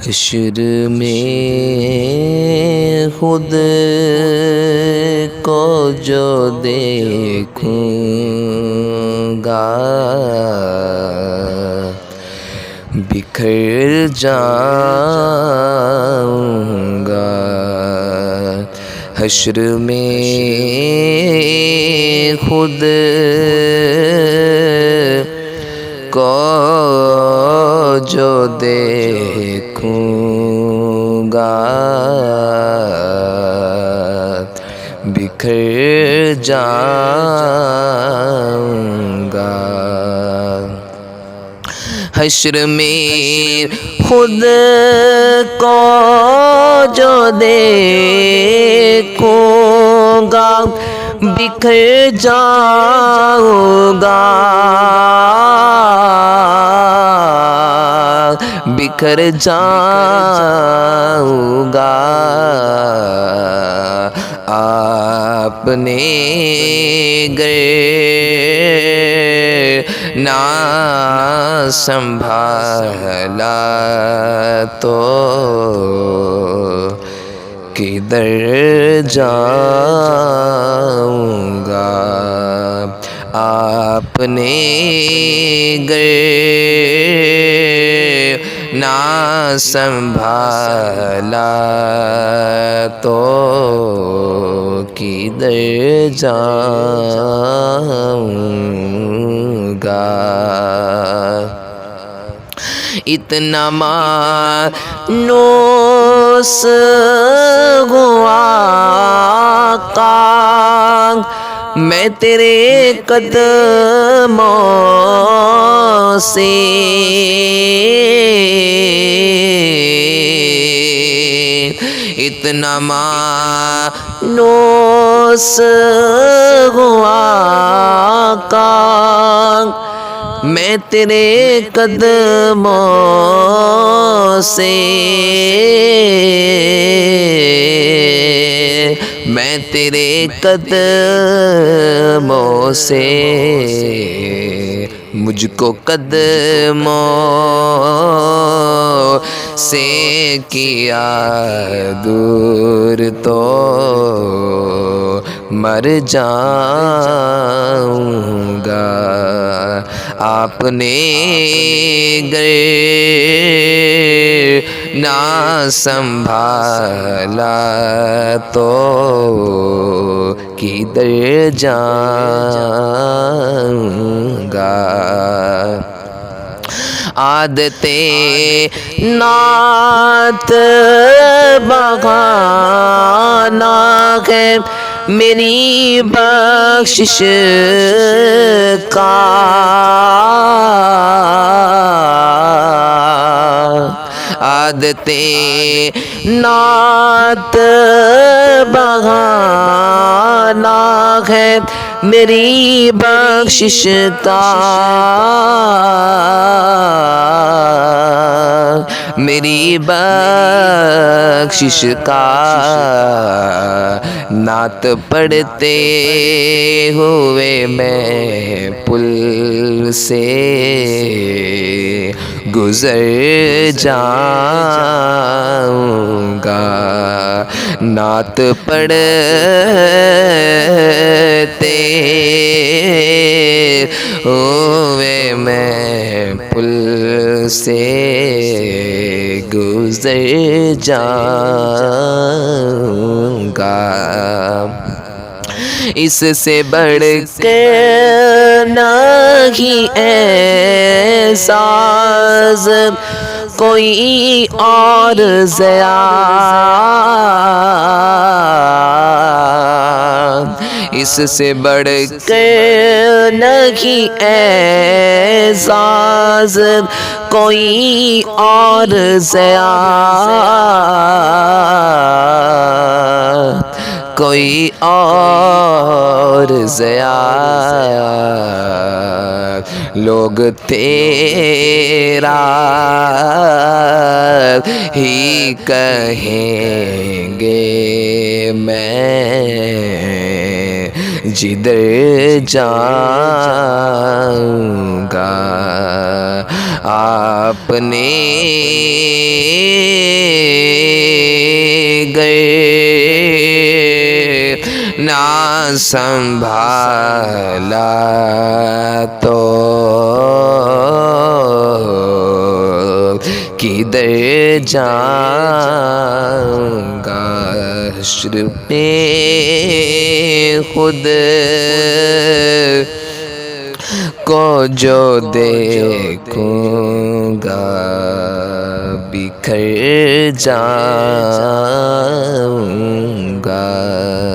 حشر میں خود کو جو دیکھوں گا بکھر جاؤں گا۔ حشر میں خود کو جو دیکھوں گا بکھر جاؤں گا۔ حشر میں خود کو جو دیکھوں گا بکھر جاؤں گا، بکھر جاؤں گا۔ آپ نے گر نہ سنبھالا تو کدھر جاؤں گا۔ آپ نے گر نہ سنبھالا تو کدھر جاؤں گا۔ اتنا مانوس ہوا آقا میں تیرے قدموں سے، اتنا مانوس ہوا آقا میں تیرے قدموں سے، میں تیرے قدموں سے، مجھ کو قدموں سے کیا دور تو مر جاؤں گا۔ آپ نے گر نہ سنبھالا تو کدھر جاؤں گا۔ عادت نعت بہانا ہے میری بخشش کا، عادت نعت بہانا ہے میری بخشش کا، میری بخشش کا۔ نعت پڑھتے ہوئے میں پل سے گزر جاؤں گا، نعت پڑھتے ہوئے میں پل سے گزر جاؤں گا۔ اس سے بڑھ کے نہیں احساس کوئی اور ضیا، اس سے بڑھ کے نہیں احساس کوئی اور ضیا، کوئی اور ضیا۔ لوگ تیرا ہی کہیں گے میں جدھر جاؤں گا۔ آپ نے نہ سنبھالا تو کدھر جاؤں گا حشر میں خود کو جو دیکھوں گا بکھر جاؤں گا